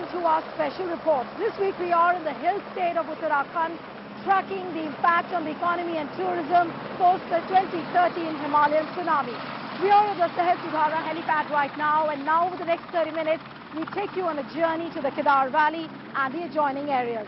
welcome to our special report. This week we are in the hill state of Uttarakhand, tracking the impact on the economy and tourism post the 2013 Himalayan tsunami. We are at the Sahel Sudhara helipad right now, and now over the next 30 minutes we take you on a journey to the Kedar Valley and the adjoining areas.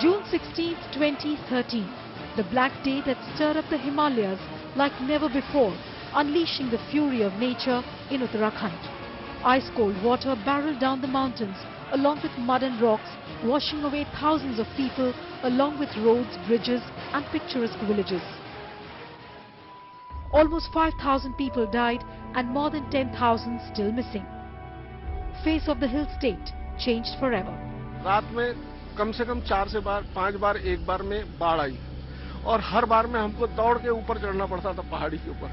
June 16, 2013, the black day that stirred up the Himalayas like never before, unleashing the fury of nature in Uttarakhand. Ice-cold water barreled down the mountains along with mud and rocks, washing away thousands of people along with roads, bridges and picturesque villages. Almost 5,000 people died and more than 10,000 still missing. Face of the hill state changed forever. रात में कम से कम 4 से 5 बार एक बार में बाढ़ आई और हर बार में हमको दौड़ के ऊपर चढ़ना पड़ता था पहाड़ी के ऊपर।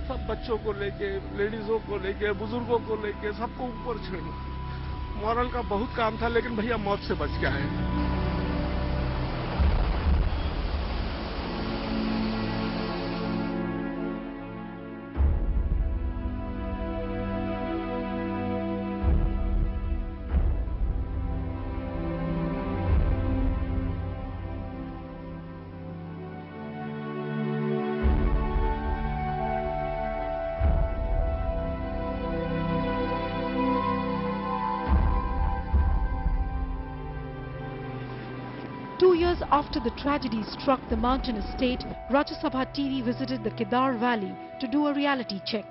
सब बच्चों को लेके, लेडीजों को लेके, बुजुर्गों को लेके सबको ऊपर चढ़ना। मॉरल का बहुत काम था, लेकिन भैया मौत से बच गया है। Two years after the tragedy struck the mountain estate, Rajya Sabha TV visited the Kedar Valley to do a reality check.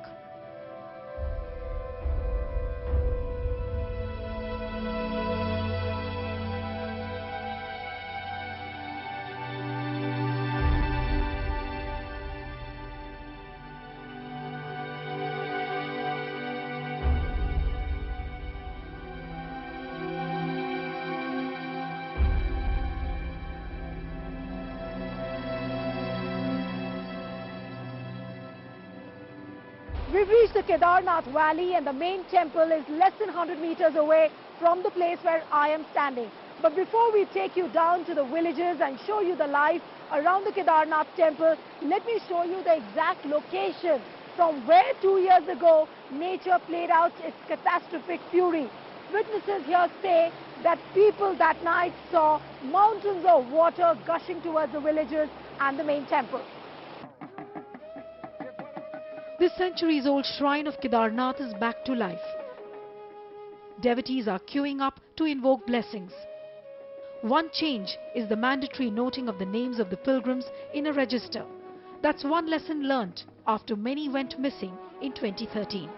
We've reached the Kedarnath Valley, and the main temple is less than 100 meters away from the place where I am standing. But before we take you down to the villages and show you the life around the Kedarnath temple, let me show you the exact location from where 2 years ago nature played out its catastrophic fury. Witnesses here say that people that night saw mountains of water gushing towards the villages and the main temple. This centuries-old shrine of Kedarnath is back to life. Devotees are queuing up to invoke blessings. One change is the mandatory noting of the names of the pilgrims in a register. That's one lesson learnt after many went missing in 2013.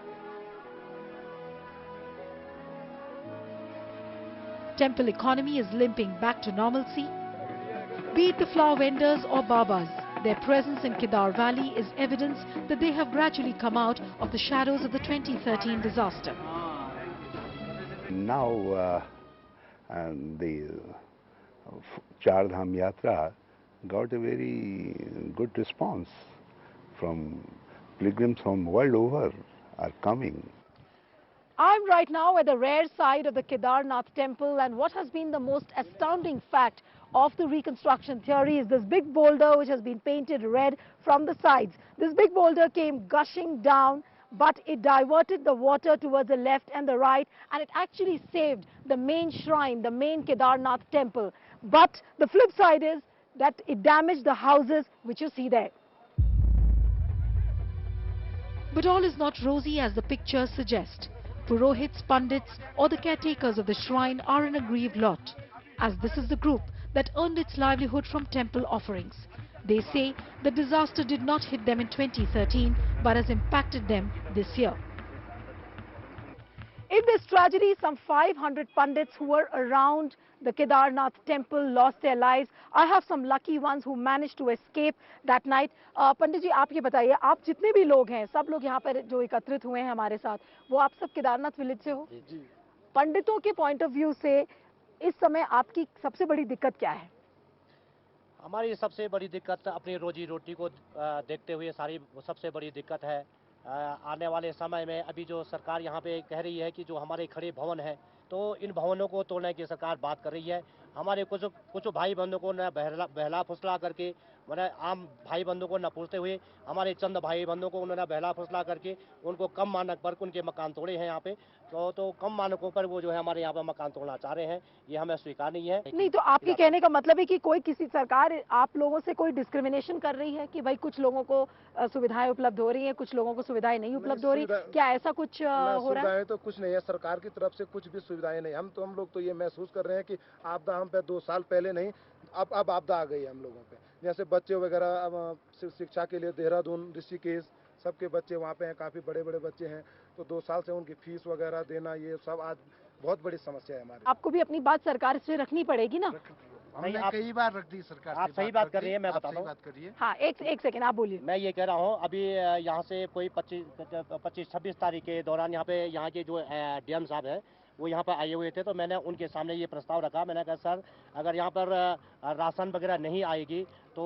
Temple economy is limping back to normalcy. Be it the flower vendors or babas, their presence in Kedar Valley is evidence that they have gradually come out of the shadows of the 2013 disaster. Now the Char Dham Yatra got a very good response from pilgrims from world over are coming. I'm right now at the rear side of the Kedarnath temple, and what has been the most astounding fact of the reconstruction theory is this big boulder which has been painted red from the sides. This big boulder came gushing down, but it diverted the water towards the left and the right, and it actually saved the main shrine, the main Kedarnath temple. But the flip side is that it damaged the houses which you see there. But all is not rosy as the pictures suggest. Purohits, Pandits or the caretakers of the shrine are in a grieved lot, as this is the group that earned its livelihood from temple offerings. They say the disaster did not hit them in 2013 but has impacted them this year. It During this tragedy, some 500 Pandits who were around the Kedarnath temple lost their lives. I have some lucky ones who managed to escape that night. पंडित जी, आप ये बताइए, आप जितने भी लोग हैं, सब लोग यहाँ पर जो एकत्रित हुए हैं हमारे साथ, वो आप सब केदारनाथ विलेज से हो? जी। पंडितों के पॉइंट ऑफ व्यू से इस समय आपकी सबसे बड़ी दिक्कत क्या है? हमारी सबसे बड़ी दिक्कत अपनी रोजी रोटी को देखते हुए सारी सबसे बड़ी दिक्कत है। आने वाले समय में अभी जो सरकार यहाँ पे कह रही है कि जो हमारे खड़े भवन है, तो इन भवनों को तोड़ने की सरकार बात कर रही है। हमारे कुछ भाई बंधुओं को न बहला फुसला करके, मैंने आम भाई बंधुओं को न पूछते हुए, हमारे चंद भाई बंधुओं को उन्होंने बहला फुसला करके उनको कम मानक पर उनके मकान तोड़े हैं यहाँ पे। तो कम मानकों पर वो जो है हमारे यहाँ पे मकान तोड़ना चाह रहे हैं, ये हमें स्वीकार नहीं है। नहीं, तो आपके कहने का मतलब है कि कोई किसी सरकार आप लोगों से कोई डिस्क्रिमिनेशन कर रही है कि भाई कुछ लोगों को सुविधाएं उपलब्ध हो रही हैं, कुछ लोगों को सुविधाएं नहीं उपलब्ध हो रही, क्या ऐसा कुछ हो रहा है? सुविधाएं तो कुछ नहीं है, सरकार की तरफ से कुछ भी सुविधाएं नहीं। हम लोग तो ये महसूस कर रहे हैं कि आपदा हम पे 2 साल पहले नहीं, अब आपदा आ गई है हम लोगों पे। जैसे बच्चे वगैरह शिक्षा के लिए देहरादून, ऋषिकेश, सबके बच्चे वहाँ पे हैं, काफ़ी बड़े बड़े बच्चे हैं, तो 2 साल से उनकी फीस वगैरह देना, ये सब आज बहुत बड़ी समस्या है हमारी। आपको भी अपनी बात सरकार से रखनी पड़ेगी ना? हमने कई बार रख दी सरकार। आप सही बात कर रही है, मैं बताता हूँ। हाँ, एक सेकंड आप बोलिए। मैं ये कह रहा हूँ, अभी यहाँ से कोई 25-26 तारीख के दौरान यहाँ पे यहाँ के जो डीएम साहब हैं, वो यहाँ पर आए हुए थे, तो मैंने उनके सामने ये प्रस्ताव रखा। मैंने कहा सर, अगर यहाँ पर राशन वगैरह नहीं आएगी तो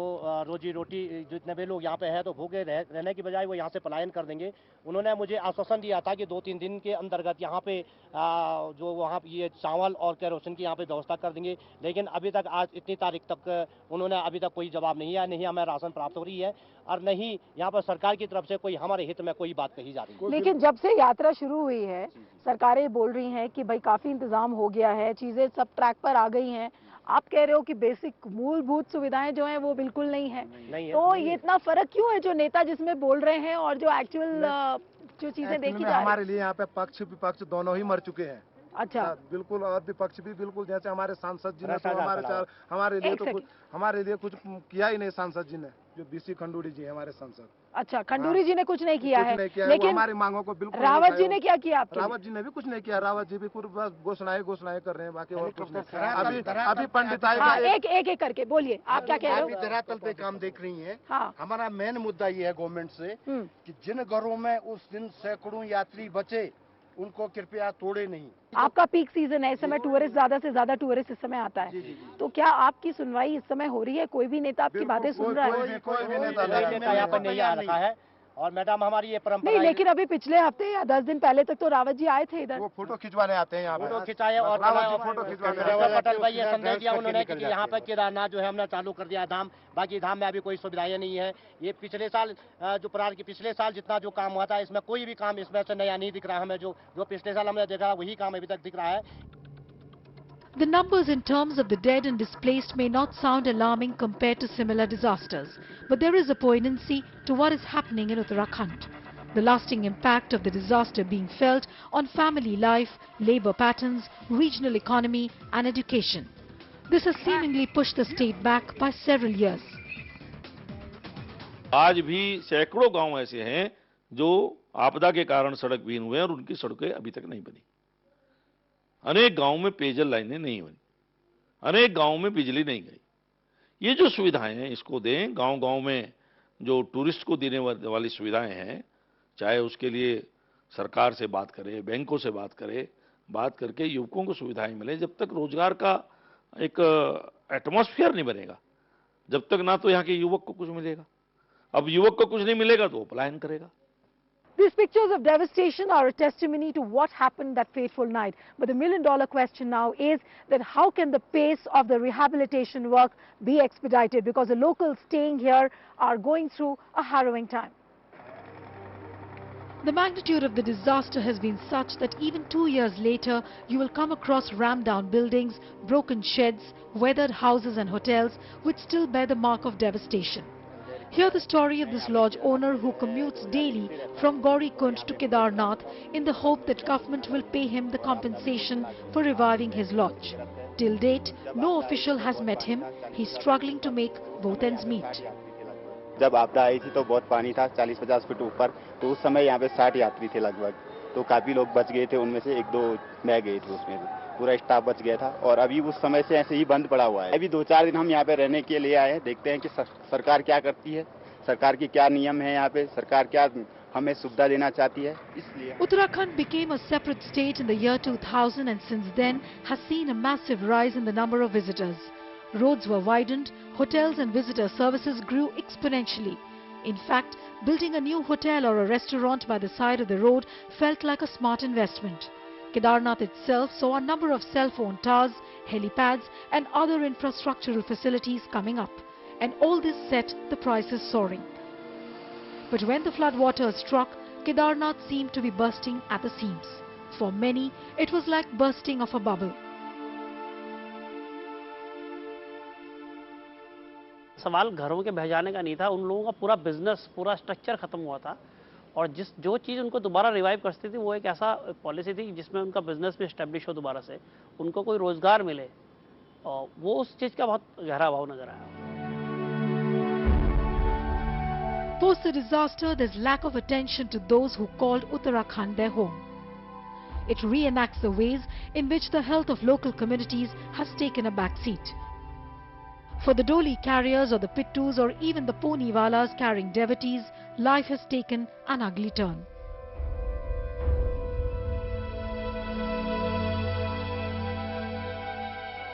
रोजी रोटी जितने भी लोग यहाँ पे हैं तो भूखे रहने की बजाय वो यहाँ से पलायन कर देंगे। उन्होंने मुझे आश्वासन दिया था कि 2-3 दिन के अंतर्गत यहाँ पे जो वहाँ ये चावल और केरोसिन की यहाँ पे व्यवस्था कर देंगे, लेकिन अभी तक आज इतनी तारीख तक उन्होंने अभी तक कोई जवाब नहीं आया, नहीं हमें राशन प्राप्त हो रही है और नहीं यहाँ पर सरकार की तरफ से कोई हमारे हित में कोई बात कही जा रही है। लेकिन जब से यात्रा शुरू हुई है, सरकारें बोल रही हैं कि भाई काफी इंतजाम हो गया है, चीजें सब ट्रैक पर आ गई हैं। आप कह रहे हो कि बेसिक मूलभूत सुविधाएं जो हैं वो बिल्कुल नहीं है, तो ये इतना फर्क क्यों है जो नेता जिसमें बोल रहे हैं और जो एक्चुअल जो चीजें देखी जा रही है? हमारे लिए यहाँ पे पक्ष विपक्ष दोनों ही मर चुके हैं। अच्छा, बिल्कुल, और विपक्ष भी बिल्कुल। जैसे हमारे सांसद जी ने तो हमारे लिए कुछ किया ही नहीं। सांसद जी ने, जो बीसी खंडूरी जी है हमारे सांसद। अच्छा, खंडूरी जी ने कुछ नहीं किया है, लेकिन हमारी मांगों को बिल्कुल। रावत जी ने क्या किया? रावत जी ने भी कुछ नहीं किया। रावत जी भी कुछ बस घोषणाएं कर रहे हैं, बाकी और कुछ नहीं। अभी पंडिताई का एक करके बोलिए, आप क्या कह रहे हो? धरातल पे काम देख रही है। हाँ। हमारा मेन मुद्दा ये है गवर्नमेंट से कि जिन घरों में उस दिन सैकड़ों यात्री बचे, उनको कृपया तोड़े नहीं। आपका पीक सीजन है, इस समय टूरिस्ट ज्यादा से ज्यादा टूरिस्ट इस समय आता है, तो क्या आपकी सुनवाई इस समय हो रही है? कोई भी नेता आपकी बातें सुन रहा है? कोई भी नेता यहाँ पर नहीं आ रखा है। और मैडम, हमारी ये परंपरा नहीं, लेकिन अभी पिछले हफ्ते या 10 दिन पहले तक तो रावत जी आए थे इधर। वो फोटो खिंचवाने आते हैं यहाँ पे। फोटो खिंचाए और फोटो खिंचवाने पटेल भाई ये संदेश दिया उन्होंने कि यहाँ पर केदारनाथ जो है हमने चालू कर दिया धाम, बाकी धाम में अभी कोई सुविधाएं नहीं है। ये पिछले साल पिछले साल जितना जो काम हुआ था, इसमें कोई भी काम इसमें से नया नहीं दिख रहा हमें। जो पिछले साल हमने देखा वही काम अभी तक दिख रहा है। The numbers in terms of the dead and displaced may not sound alarming compared to similar disasters, but there is a poignancy to what is happening in Uttarakhand. The lasting impact of the disaster being felt on family life, labour patterns, regional economy and education. This has seemingly pushed the state back by several years. आज भी सैकड़ों गांव ऐसे हैं जो आपदा के कारण सड़क विहीन हुए और उनकी सड़कें अभी तक नहीं बनी। अनेक गांवों में पेयजल लाइनें नहीं बनी, अनेक गांवों में बिजली नहीं गई। ये जो सुविधाएं हैं इसको दें। गांव-गांव में जो टूरिस्ट को देने वाली सुविधाएं हैं, चाहे उसके लिए सरकार से बात करे, बैंकों से बात करे, बात करके युवकों को सुविधाएं मिले। जब तक रोजगार का एक एटमॉस्फेयर नहीं बनेगा, जब तक ना तो यहाँ के युवक को कुछ मिलेगा। अब युवक को कुछ नहीं मिलेगा तो वो पलायन करेगा। These pictures of devastation are a testimony to what happened that fateful night. But the million-dollar question now is that how can the pace of the rehabilitation work be expedited? Because the locals staying here are going through a harrowing time. The magnitude of the disaster has been such that even 2 years later, you will come across rammed-down buildings, broken sheds, weathered houses and hotels which still bear the mark of devastation. Hear the story of this lodge owner who commutes daily from Gaurikund to Kedarnath in the hope that government will pay him the compensation for reviving his lodge. Till date, no official has met him. He's struggling to make both ends meet. जब आपदा आई थी तो बहुत पानी था, 40-50 foot ऊपर, तो उस समय यहाँ पे 60 यात्री थे लगभग। तो काफ़ी लोग बच गए थे, उनमें से 1-2 मैं गए थे उसमें, पूरा स्टाफ बच गया था और अभी उस समय से ऐसे ही बंद पड़ा हुआ है। अभी 2-4 दिन हम यहाँ पे रहने के लिए आए हैं, देखते हैं कि सरकार क्या करती है, सरकार की क्या नियम है, यहाँ पे सरकार क्या हमें सुविधा देना चाहती है, इसलिए। Uttarakhand became a separate state in the year 2000 and since then has seen a massive rise in the number of visitors. Roads were widened, hotels and visitor services grew exponentially. In fact, building a new hotel or a restaurant by the side of the road felt like a smart investment. Kedarnath itself saw a number of cell phone towers, helipads and other infrastructural facilities coming up. And all this set the prices soaring. But when the flood waters struck, Kedarnath seemed to be bursting at the seams. For many, it was like bursting of a bubble. सवाल घरों के बह जाने का नहीं था, उन लोगों का पूरा बिजनेस, पूरा स्ट्रक्चर खत्म हुआ था और जो चीज़ उनको दोबारा रिवाइव कर सकती थी वो एक ऐसा पॉलिसी थी जिसमें उनका बिजनेस भी एस्टेब्लिश हो दोबारा से, उनको कोई रोजगार मिले और वो उस चीज़ का बहुत गहरा अभाव नजर आया। Post the disaster, there's lack of attention to those who called Uttarakhand their home. It reenacts the ways in which the health of local communities has taken a back seat. For the Doli carriers or the Pittus or even the Poniwalas carrying devotees, life has taken an ugly turn.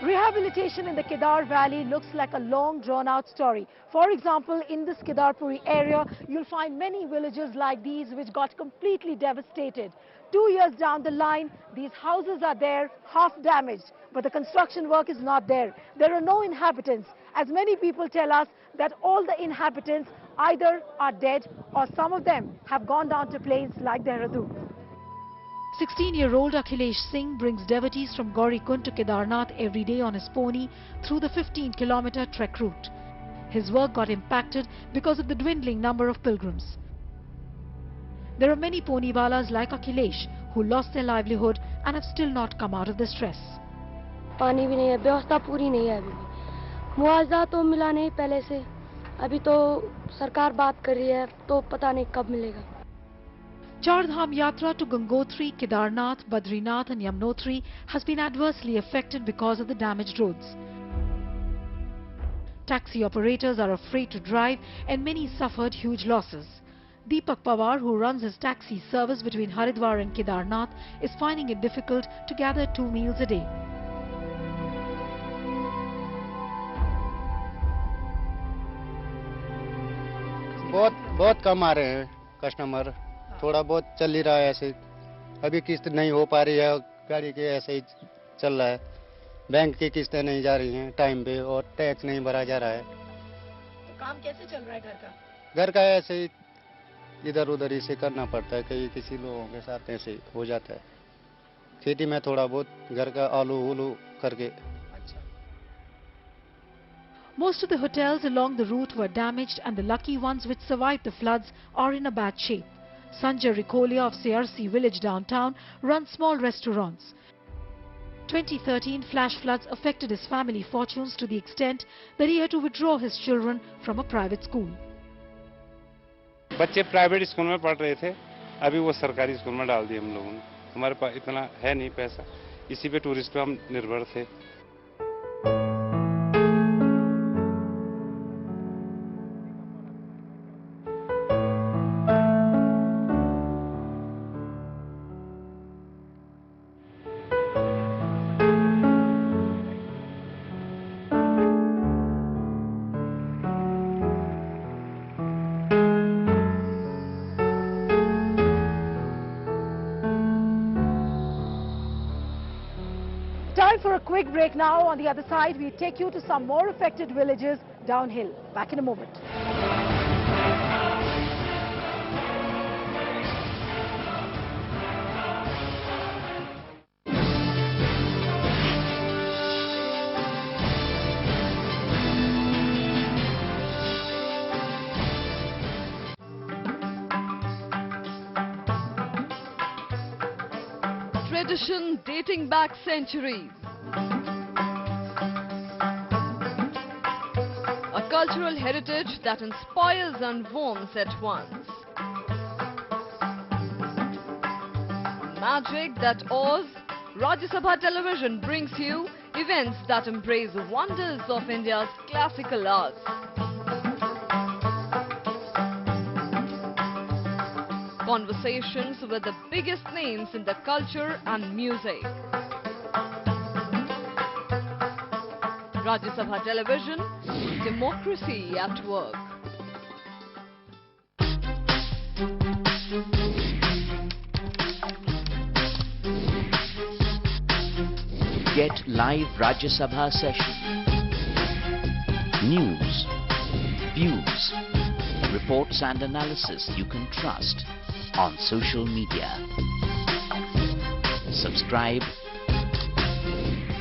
Rehabilitation in the Kedar Valley looks like a long drawn-out story. For example, in this Kedarpuri area, you'll find many villages like these which got completely devastated. 2 years down the line, these houses are there, half damaged, but the construction work is not there. There are no inhabitants, as many people tell us that all the inhabitants either are dead or some of them have gone down to places like Dehradun. 16-year-old Akhilesh Singh brings devotees from Gaurikund to Kedarnath every day on his pony through the 15-kilometer trek route. His work got impacted because of the dwindling number of pilgrims. There are many Poniwalas like Akhilesh who lost their livelihood and have still not come out of the stress. पानी भी नहीं है, व्यवस्था पूरी नहीं है अभी भी। मुआवजा तो मिला नहीं पहले से, अभी तो सरकार बात कर रही है, तो पता नहीं कब मिलेगा। Char Dham Yatra to Gangotri, Kedarnath, Badrinath and Yamunotri has been adversely affected because of the damaged roads. Taxi operators are afraid to drive and many suffered huge losses. Deepak Pawar, who runs his taxi service between Haridwar and Kedarnath, is finding it difficult to gather 2 meals a day. बहुत कम आ रहे हैं customer, थोड़ा बहुत चल ही रहा है ऐसे। अभी किस्त नहीं हो पा रही है, गाड़ी के ऐसे ही चल रहा है। बैंक की किस्तें नहीं जा रही हैं टाइम पे और टैक्स नहीं भरा जा रहा है। तो काम कैसे चल रहा है घर का? घर का ऐसे ही इधर उधर इसे करना पड़ता है, कहीं किसी लोगों के साथ ऐसे हो जाता है। खेती में थोड़ा बहुत घर का आलू उलू करके। Most of the hotels along the route were damaged and the lucky ones which survived the floods are in a bad shape. Sanjay Rikolia of CRC village downtown runs small restaurants. 2013 flash floods affected his family fortunes to the extent that he had to withdraw his children from a private school. बच्चे private school में पढ़ रहे थे, अभी वो सरकारी school में डाल दिए हम लोगों ने। हमारे पास इतना है नहीं पैसा, इसी पे टूरिस्ट पे हम निर्भर थे। Time for a quick break now. On the other side, we take you to some more affected villages downhill. Back in a moment. Tradition dating back centuries. A cultural heritage that inspires and warms at once. magic that awes, Rajya Sabha Television brings you events that embrace the wonders of India's classical arts. Conversations with the biggest names in the culture and music. Rajya Sabha Television, democracy at work. Get live Rajya Sabha session. News, views, reports and analysis you can trust on social media. Subscribe,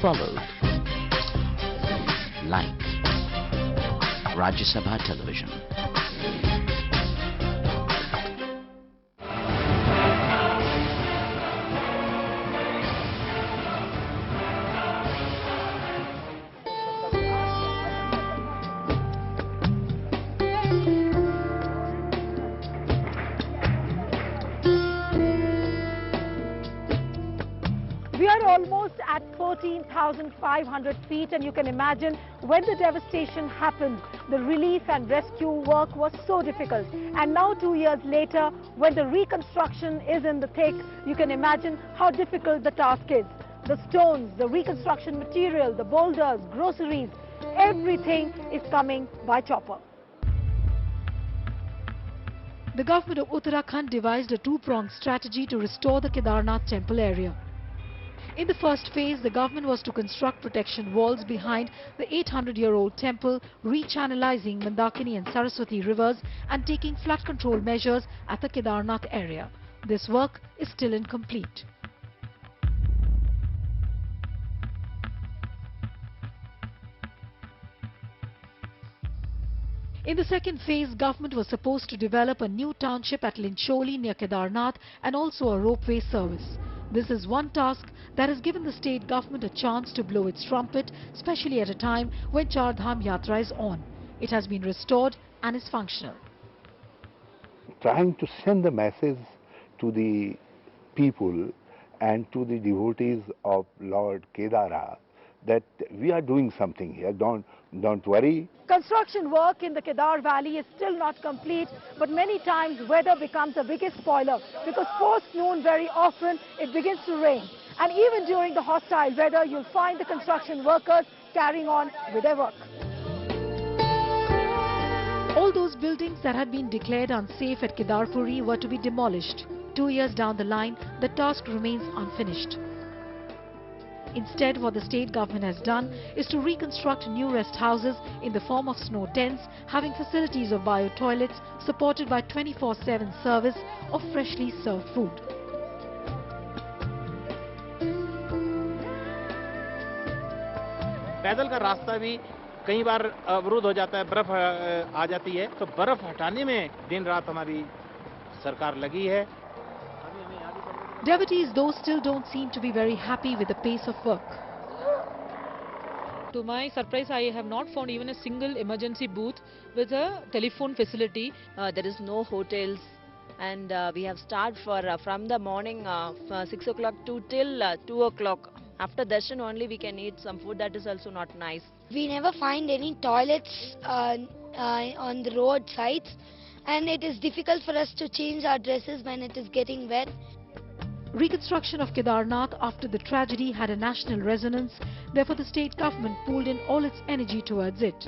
follow, like Rajya Sabha Television. We are almost at 14,500 feet, and you can imagine when the devastation happened, the relief and rescue work was so difficult. And now 2 years later, when the reconstruction is in the thick, you can imagine how difficult the task is. The stones, the reconstruction material, the boulders, groceries, everything is coming by chopper. The government of Uttarakhand devised a two-pronged strategy to restore the Kedarnath temple area. In the first phase, the government was to construct protection walls behind the 800-year-old temple, rechannelizing Mandakini and Saraswati rivers and taking flood control measures at the Kedarnath area. This work is still incomplete. In the second phase, government was supposed to develop a new township at Lincholi near Kedarnath and also a ropeway service. This is one task that has given the state government a chance to blow its trumpet, especially at a time when Char Dham Yatra is on. It has been restored and is functional. Trying to send the message to the people and to the devotees of Lord Kedara that we are doing something here, don't worry. Construction work in the Kedar Valley is still not complete, but many times weather becomes the biggest spoiler because post-noon very often it begins to rain. And even during the hostile weather, you'll find the construction workers carrying on with their work. All those buildings that had been declared unsafe at Kedarpuri were to be demolished. 2 years down the line, the task remains unfinished. Instead, what the state government has done is to reconstruct new rest houses in the form of snow tents, having facilities of bio-toilets supported by 24/7 service of freshly served food. पैदल का रास्ता भी कई बार अवरुद्ध हो जाता है, बर्फ आ जाती है, तो बर्फ हटाने में दिन रात हमारी सरकार लगी है. Devotees, though, still don't seem to be very happy with the pace of work. To my surprise, I have not found even a single emergency booth with a telephone facility. There is no hotels, and we have started from the morning 6 o'clock to till 2 o'clock. After darshan only we can eat some food. That is also not nice. We never find any toilets on the road sides, and it is difficult for us to change our dresses when it is getting wet. Reconstruction of Kedarnath after the tragedy had a national resonance, therefore the state government pooled in all its energy towards it.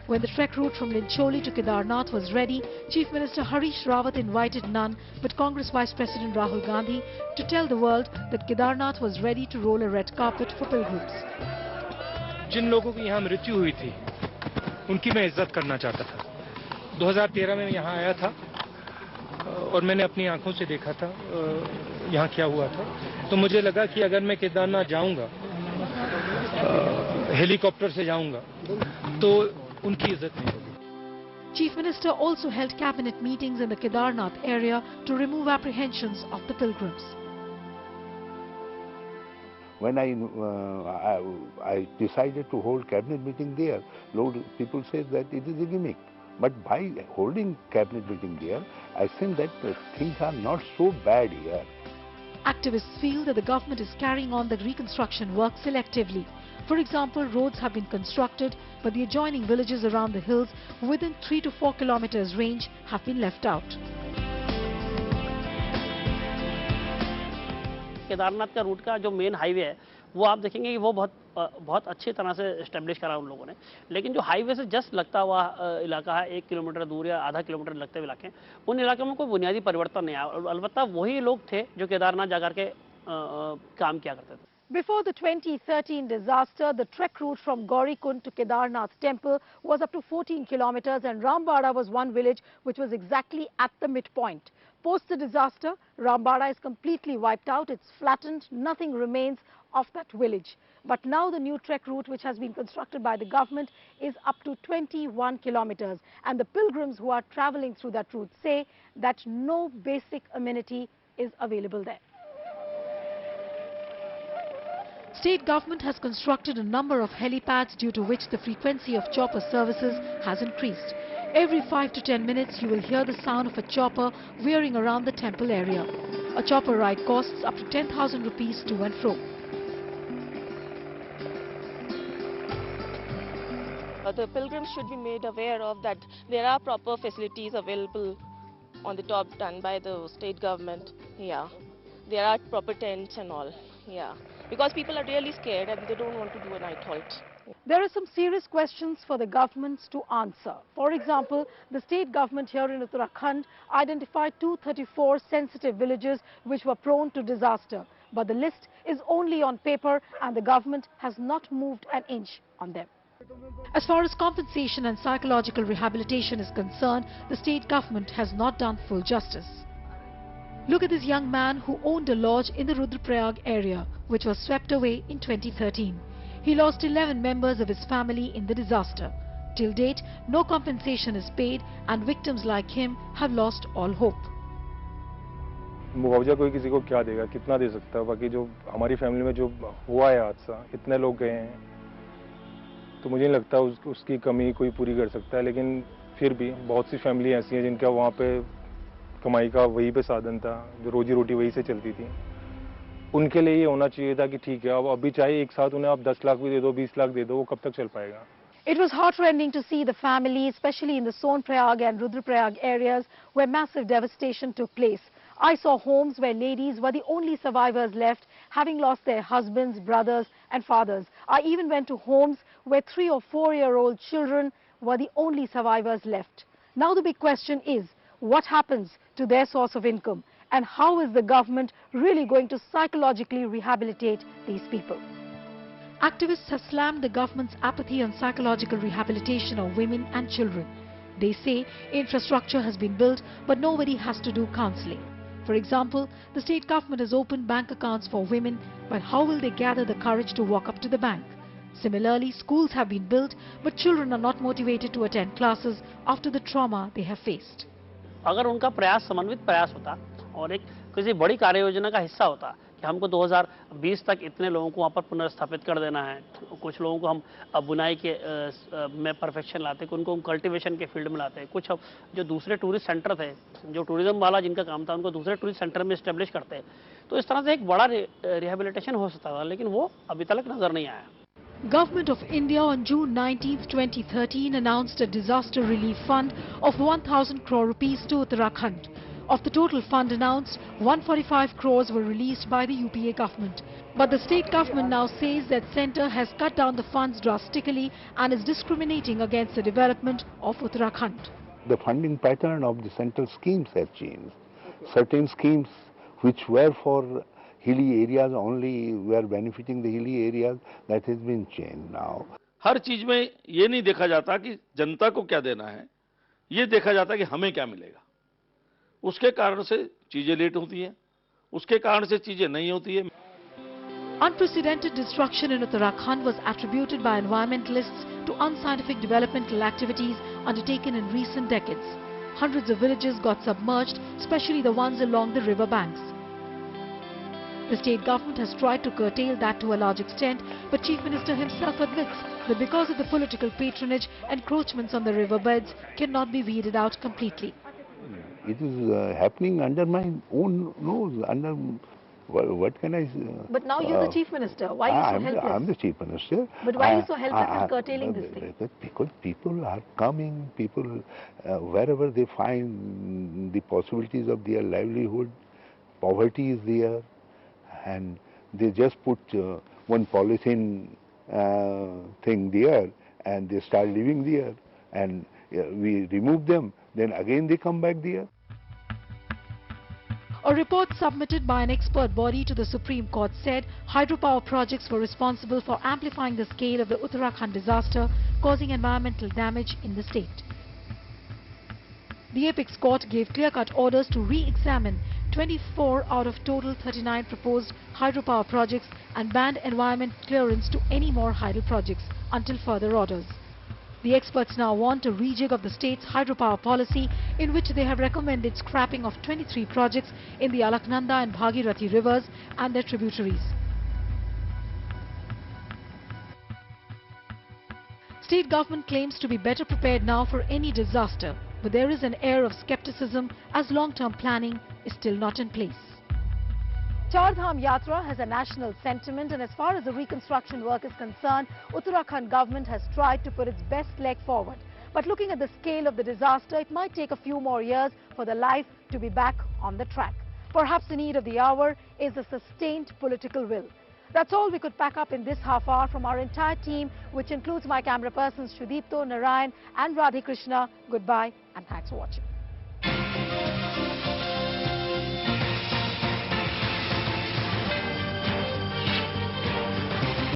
When the trek route from Lincholi to Kedarnath was ready, Chief Minister Harish Rawat invited none but Congress Vice President Rahul Gandhi to tell the world that Kedarnath was ready to roll a red carpet for pilgrims. जिन लोगों की यहाँ मृत्यु हुई थी, उनकी मैं इज्जत करना चाहता था. 2013 में यहाँ आया था और मैंने अपनी आंखों से देखा था यहाँ क्या हुआ था. तो मुझे लगा कि अगर मैं केदारनाथ जाऊंगा, हेलीकॉप्टर से जाऊंगा, तो उनकी इज्जत नहीं होगी. Chief Minister also held cabinet meetings in the Kedarnath area to remove apprehensions of the pilgrims. When I decided to hold cabinet meeting there, people said that it is a gimmick. But by holding cabinet meeting there, I think that things are not so bad here. Activists feel that the government is carrying on the reconstruction work selectively. For example, roads have been constructed, but the adjoining villages around the hills within 3 to 4 kilometers range have been left out. Kedarnath का root का जो main highway है वो आप देखेंगे कि वो बहुत अच्छी तरह से एस्टेब्लिश करा उन लोगों ने, लेकिन जो हाईवे से जस्ट लगता हुआ इलाका है 1 किलोमीटर दूर या आधा किलोमीटर लगते हुए इलाके, उन इलाकों में कोई बुनियादी परिवर्तन नहीं आया और अलबत्ता वही लोग थे जो केदारनाथ जाकर के काम किया करते थे। Before the 2013 disaster, the trek route from Gaurikund to Kedarnath temple was up to 14 kilometers and Rambada was one village which was exactly at the midpoint. Post the disaster, Rambada is completely wiped out, it's flattened, nothing remains of that village. But now the new trek route which has been constructed by the government is up to 21 kilometers and the pilgrims who are travelling through that route say that no basic amenity is available there. State government has constructed a number of helipads due to which the frequency of chopper services has increased. Every 5 to 10 minutes you will hear the sound of a chopper veering around the temple area. A chopper ride costs up to 10,000 rupees to and fro. The pilgrims should be made aware of that there are proper facilities available on the top done by the state government. Yeah, there are proper tents and all. Yeah, because people are really scared and they don't want to do a night halt. There are some serious questions for the governments to answer. For example, the state government here in Uttarakhand identified 234 sensitive villages which were prone to disaster. But the list is only on paper and the government has not moved an inch on them. As far as compensation and psychological rehabilitation is concerned, the state government has not done full justice. Look at this young man who owned a lodge in the Rudraprayag area, which was swept away in 2013. He lost 11 members of his family in the disaster. Till date, no compensation is paid and victims like him have lost all hope. मुआवजा कोई किसी को क्या देगा, कितना दे सकता है? बाकी जो हमारी फैमिली में जो हुआ है हादसा, इतने लोग गए हैं, तो मुझे नहीं लगता उसकी कमी कोई पूरी कर सकता है। लेकिन फिर भी बहुत सी फैमिली ऐसी हैं जिनका वहाँ पे कमाई का वहीं पे साधन था, जो रोजी रोटी वहीं से चलती थी। उनके लिए ये होना चाहिए था कि ठीक है, अब अभी चाहे एक साथ उन्हें आप 10 लाख भी दे दो, 20 लाख दे दो, वो कब तक चल पाएगा? It was heartrending to see the family, especially in the Sonprayag and Rudraprayag areas where massive devastation took place. I saw homes where ladies were the only survivors left, having lost their husbands, brothers and fathers. I even went to homes where 3 or 4-year-old children were the only survivors left. Now the big question is, what happens to their source of income? And how is the government really going to psychologically rehabilitate these people? Activists have slammed the government's apathy on psychological rehabilitation of women and children. They say infrastructure has been built, but nobody has to do counseling. For example, the state government has opened bank accounts for women, but how will they gather the courage to walk up to the bank? Similarly, schools have been built, but children are not motivated to attend classes after the trauma they have faced. अगर उनका प्रयास समन्वित प्रयास होता और एक किसी बड़ी कार्य योजना का हिस्सा होता कि हमको 2020 तक इतने लोगों को वहाँ पर पुनर्स्थापित कर देना है, कुछ लोगों को हम बुनाई के में परफेक्शन लाते, उनको हम कल्टीवेशन के फील्ड में लाते, कुछ जो दूसरे टूरिस्ट सेंटर थे, जो टूरिज्म वाला जिनका काम था, उनको दूसरे टूरिस्ट सेंटर में इस्टेब्लिश करते, तो इस तरह से एक बड़ा रिहेबिलिटेशन हो सकता था, लेकिन वो अभी तक नजर नहीं आया। Government of India on June 19, 2013 announced a disaster relief fund of 1,000 crore rupees to Uttarakhand. Of the total fund announced, 145 crores were released by the UPA government. But the state government now says that centre has cut down the funds drastically and is discriminating against the development of Uttarakhand. The funding pattern of the central schemes have changed. Certain schemes which were for hilly areas only were benefiting the hilly areas, that has been changed now. हर चीज में ये नहीं देखा जाता कि जनता को क्या देना है, ये देखा जाता कि हमें क्या मिलेगा। उसके कारण से चीजें लेट होती हैं, उसके कारण से चीजें नहीं होती है। Unprecedented destruction in Uttarakhand was attributed by environmentalists to unscientific developmental activities undertaken in recent decades. Hundreds of villages got submerged, especially the ones along the river banks. The state government has tried to curtail that to a large extent, but Chief Minister himself admits that because of the political patronage, encroachments on the riverbeds cannot be weeded out completely. It is happening under my own nose, under Well, what can I... But now you're the Chief Minister. Why are you so helpless? I'm the Chief Minister. But why are you so helpless in curtailing this thing? Because people are coming, wherever they find the possibilities of their livelihood, poverty is there, and they just put one polythene thing there, and they start living there, and we remove them, then again they come back there. A report submitted by an expert body to the Supreme Court said hydropower projects were responsible for amplifying the scale of the Uttarakhand disaster, causing environmental damage in the state. The apex court gave clear-cut orders to re-examine 24 out of total 39 proposed hydropower projects and banned environment clearance to any more hydel projects until further orders. The experts now want a rejig of the state's hydropower policy, in which they have recommended scrapping of 23 projects in the Alaknanda and Bhagirathi rivers and their tributaries. State government claims to be better prepared now for any disaster, but there is an air of skepticism as long-term planning is still not in place. Char Dham Yatra has a national sentiment, and as far as the reconstruction work is concerned, Uttarakhand government has tried to put its best leg forward. But looking at the scale of the disaster, it might take a few more years for the life to be back on the track. Perhaps the need of the hour is a sustained political will. That's all we could pack up in this half hour from our entire team, which includes my camera persons Shudipto, Narayan and Radhikrishna. Goodbye and thanks for watching.